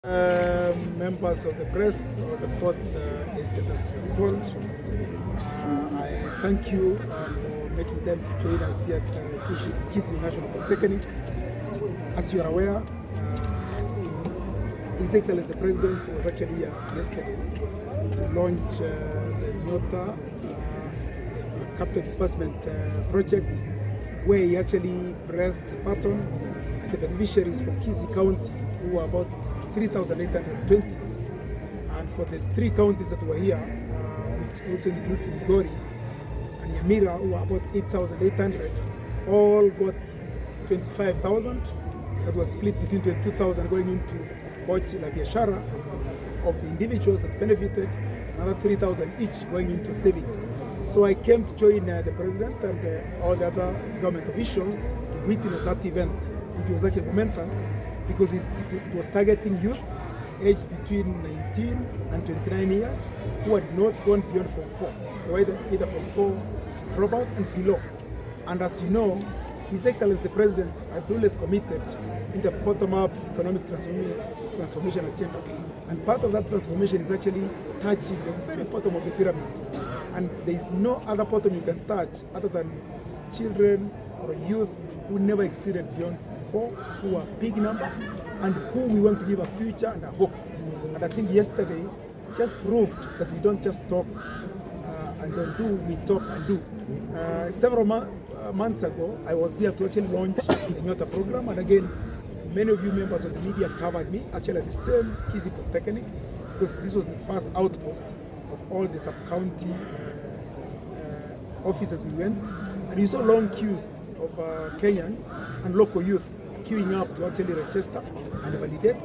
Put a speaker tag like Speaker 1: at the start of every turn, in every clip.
Speaker 1: Members of the press, or the fourth estate as you called, I thank you for making time to join us here at Kisii National Polytechnic. As you are aware, His Excellency the President was actually here yesterday to launch the Nyota capital disbursement project, where he actually pressed the button, and the beneficiaries from Kisii County, who were about 3,820, and for the three counties that were here, which also includes Migori and Nyamira, who were about 8,800, all got 25,000. That was split between 22,000 going into Pochi La Biashara of the individuals that benefited, another 3,000 each going into savings. So I came to join the President and all the other government officials to witness that event, which was actually momentous, because it was targeting youth aged between 19 and 29 years who had not gone beyond Form 4. They were either Form 4 dropout and below. And as you know, His Excellency the President had always committed in the bottom-up economic transformation agenda. And part of that transformation is actually touching the very bottom of the pyramid. And there is no other bottom you can touch other than children or youth who never exceeded beyond 4, who are a big number, and who we want to give a future and a hope. And I think yesterday just proved that we don't just talk and don't do, we talk and do. Several months ago, I was here to actually launch the Nyota program, and again, many of you members of the media covered me, actually at the same Kisii Polytechnic, because this was the first outpost of all the sub-county offices we went, and you saw long queues of Kenyans and local youth queuing up to actually register and validate.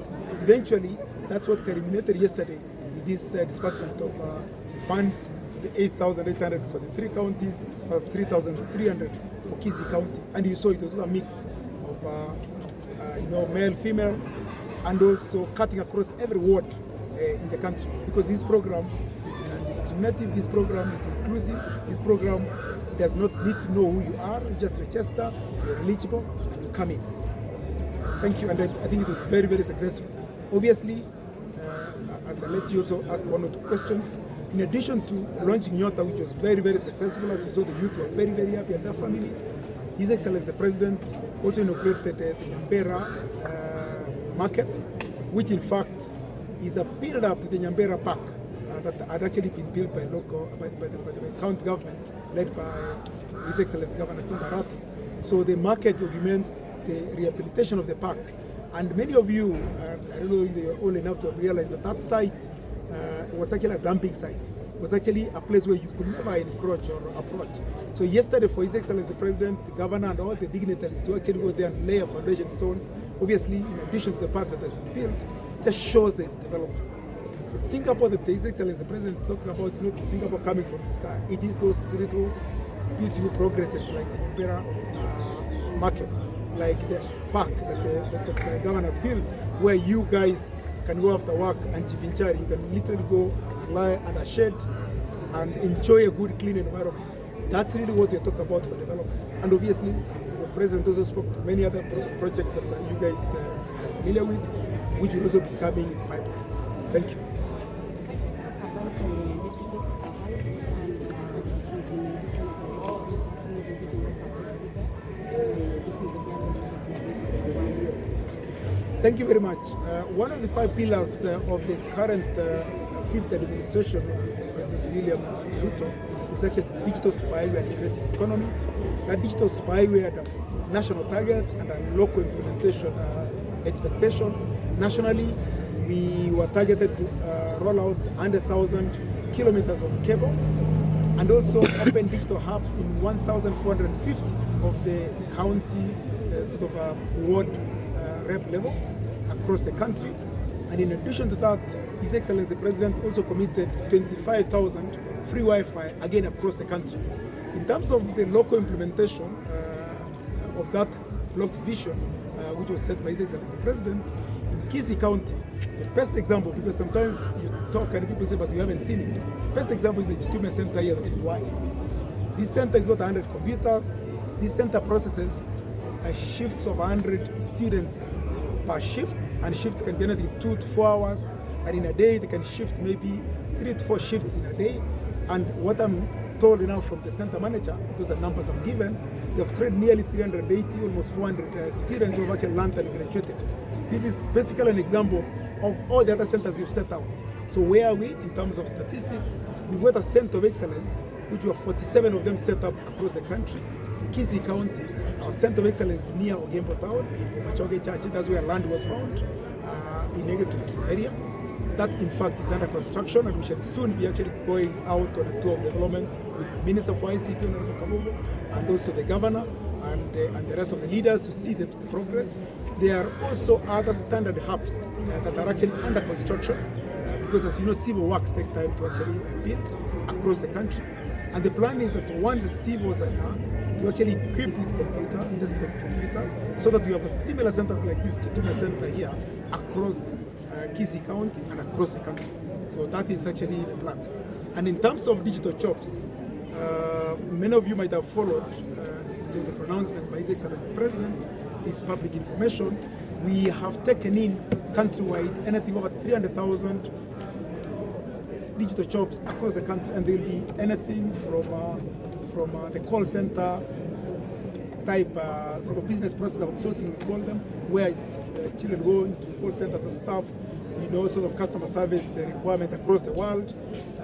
Speaker 1: Eventually, that's what culminated yesterday with this disbursement of funds, the 8,800 for the three counties, 3,300 for Kisii County. And you saw it was a mix of male, female, and also cutting across every ward in the country, because this program is non-discriminative, this program is inclusive, this program does not need to know who you are, you just register, you're eligible, and you come in. Thank you, and I think it was very, very successful. Obviously, as I let you also ask one or two questions, in addition to launching Nyota, which was very, very successful, as you saw, the youth were very, very happy and their families. His Excellency the President also inaugurated the Nyambera market, which in fact is a build-up to the Nyambera Park that had actually been built by the county government, led by His Excellency Governor Simbarat. So the market augments the rehabilitation of the park. And many of you, I don't know if you're old enough to realize that that site was actually a dumping site. It was actually a place where you could never encroach or approach. So yesterday, for His Excellency the President, the Governor, and all the dignitaries to actually go there and lay a foundation stone, obviously, in addition to the park that has been built, just shows there's development. The Singapore that His Excellency the President is talking about is not Singapore coming from the sky. It is those little beautiful progresses like the Nyambera market, like the park that the governor has built, where you guys can go after work and Chivinchari, you can literally go and lie under a shed and enjoy a good, clean environment. That's really what we're talking about for development. And obviously, the President also spoke to many other projects that you guys are familiar with, which will also be coming in the pipeline. Thank you. Thank you very much. One of the 5 pillars of the current 5th administration of President William Ruto is actually digital spyware and creative economy. That digital spyware had a national target and a local implementation expectation. Nationally, we were targeted to roll out 100,000 kilometers of cable and also open digital hubs in 1,450 of the county ward rep level across the country. And in addition to that, His Excellency the President also committed 25,000 free Wi-Fi again across the country. In terms of the local implementation of that lofty vision, which was set by His Excellency the President, in Kisii County, the best example, because sometimes you talk and people say, but we haven't seen it. The best example is the Chitume Center here that we are in. This center has got 100 computers. This center processes shifts of 100 students per shift, and shifts can be anything 2 to 4 hours, and in a day they can shift maybe 3 to 4 shifts in a day. And what I'm told now from the center manager, those are numbers I'm given, they've trained nearly 380, almost 400 students who have actually learned and graduated. This is basically an example of all the other centers we've set out. So where are we in terms of statistics? We've got a center of excellence, which we have 47 of them set up across the country. For Kisii County, our center of excellence is near Ogembo Town, in Machoge Church. That's where land was found, in Negetuki area. That, in fact, is under construction, and we shall soon be actually going out on a tour of development with the Minister for I.C.T, and also the governor and the rest of the leaders to see the progress. There are also other standard hubs that are actually under construction, because as you know, civil works take time to actually build across the country. And the plan is that once the civils are done, to actually equip with computers, desktop computers, so that we have similar centers like this Chituma Center here across Kisii County and across the country. So that is actually the plan. And in terms of digital jobs, many of you might have followed so the pronouncement by His Excellency the President is public information. We have taken in countrywide anything over 300,000 digital jobs across the country, and there will be anything from the call center type sort of business process outsourcing, we call them, where children go into call centers and stuff, you know, sort of customer service requirements across the world,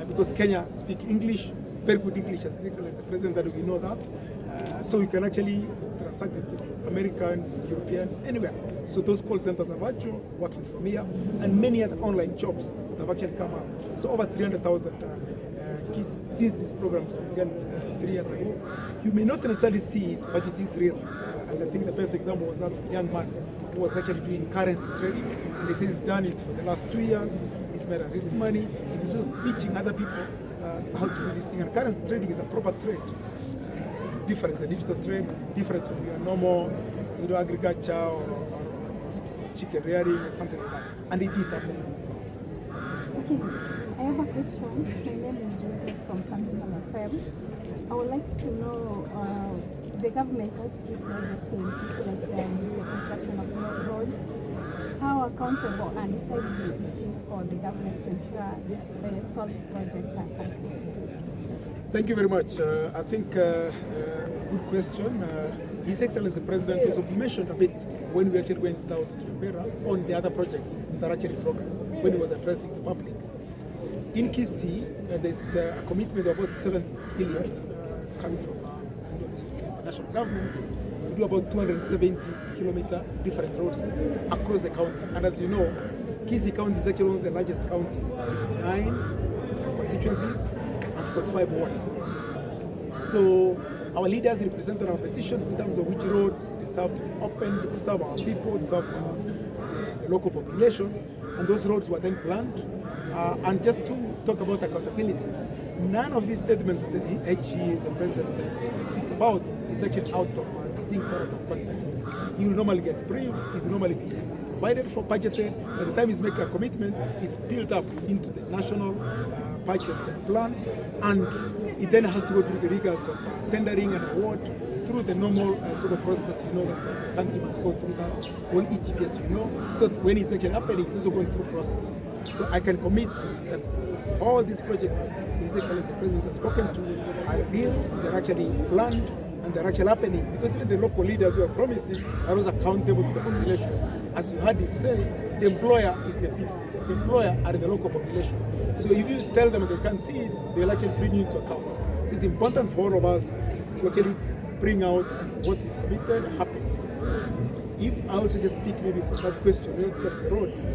Speaker 1: because Kenya speak English, very good English, as His Excellency the President, that we know that. So you can actually transact with Americans, Europeans, anywhere. So those call centers are virtual, working from here, and many other online jobs that have actually come up. So over 300,000 kids since this program began 3 years ago. You may not necessarily see it, but it is real. And I think the best example was that young man who was actually doing currency trading, and he says he's done it for the last 2 years. He's made a real money, and he's also teaching other people how to do this thing. And currency trading is a proper trade. It's different, it's a digital trade, different from your normal, you know, agriculture or chicken rearing or something like that. And it is happening.
Speaker 2: Okay, I have a question. My name is Joseph from Capital FM.
Speaker 1: Yes.
Speaker 2: I would like to know, the government has key projects in Kisii, like the construction of roads. How accountable and timely it is for the government to ensure these stalled projects are completed?
Speaker 1: Thank you very much. I think good question. His Excellency the President also mentioned a bit when we actually went out to Canberra on the other projects that are actually in progress, when he was addressing the public. In Kisii, there's a commitment of about 7 billion coming from the national government to do about 270 kilometer different roads across the county. And as you know, Kisii County is actually one of the largest counties, 9 constituencies and 45 wards. So our leaders represented our petitions in terms of which roads deserve to be opened to serve our people, to serve the local population, and those roads were then planned. And just to talk about accountability, none of these statements that the President speaks about is actually out of sync or out of context. You will normally get briefed, it will normally be provided for, budgeted. By the time he's making a commitment, it's built up into the national budget plan, and it then has to go through the rigors of tendering and award through the normal sort of process, you know, that the country must go through that, all each year, you know, so that when it's actually happening, it's also going through process. So I can commit that all these projects His Excellency the President has spoken to are real, they're actually planned, and they're actually happening, because even the local leaders who are promising are also accountable to the population. As you heard him say, the employer is the people, the employer are the local population. So if you tell them they can't see it, they'll actually bring you into account. So it's important for all of us to actually bring out what is committed happens. If I also just speak maybe for that question, not just the roads,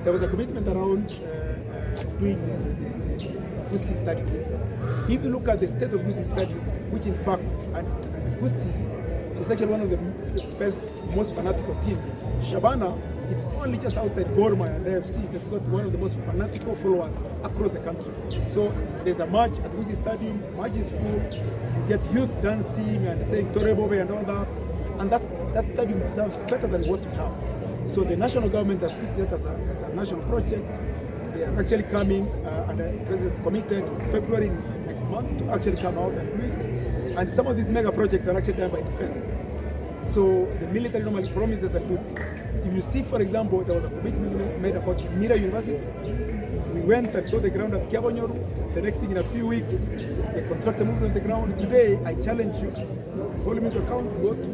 Speaker 1: there was a commitment around doing the Kisii Stadium. If you look at the state of Kisii Stadium, which in fact, and Kisii is actually one of the best, most fanatical teams. Shabana, it's only just outside Gorma and AFC that's got one of the most fanatical followers across the country. So there's a match at Kisii Stadium, the match is full, you get youth dancing and saying Torebobe and all that, and that stadium deserves better than what we have. So the national government has picked that as a national project. They are actually coming, and the President committed February next month to actually come out and do it. And some of these mega projects are actually done by defense. So the military normally promises and do things. If you see, for example, there was a commitment made about Mira University. We went and saw the ground at Kiabonyoru. The next thing, in a few weeks, the contractor moved on the ground. Today, I challenge you, hold me to account, to go to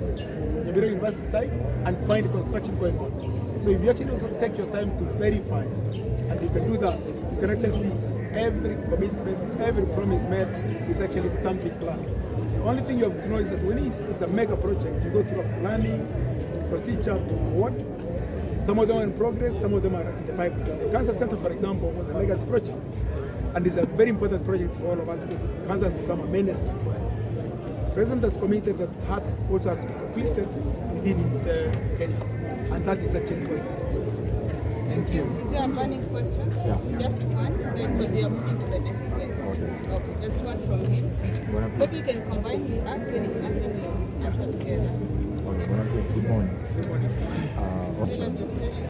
Speaker 1: Mira University site and find construction going on. So if you actually also take your time to verify, and you can do that, you can actually see every commitment, every promise made is actually some big plan. The only thing you have to know is that when it's a mega project, you go through a planning procedure to award. Some of them are in progress, some of them are in the pipeline. The Cancer Center, for example, was a legacy project, and it's a very important project for all of us because cancer has become a menace, of course. The President has committed that HAT also has to be completed within his tenure, and that is actually going on.
Speaker 3: Thank you. Is there a burning question?
Speaker 4: Yeah.
Speaker 3: Just one, then because we are moving to the next place. Okay, just one from him. Maybe you can combine, we ask when he asks, then we answer together.
Speaker 4: Good morning.
Speaker 3: Tell us your station.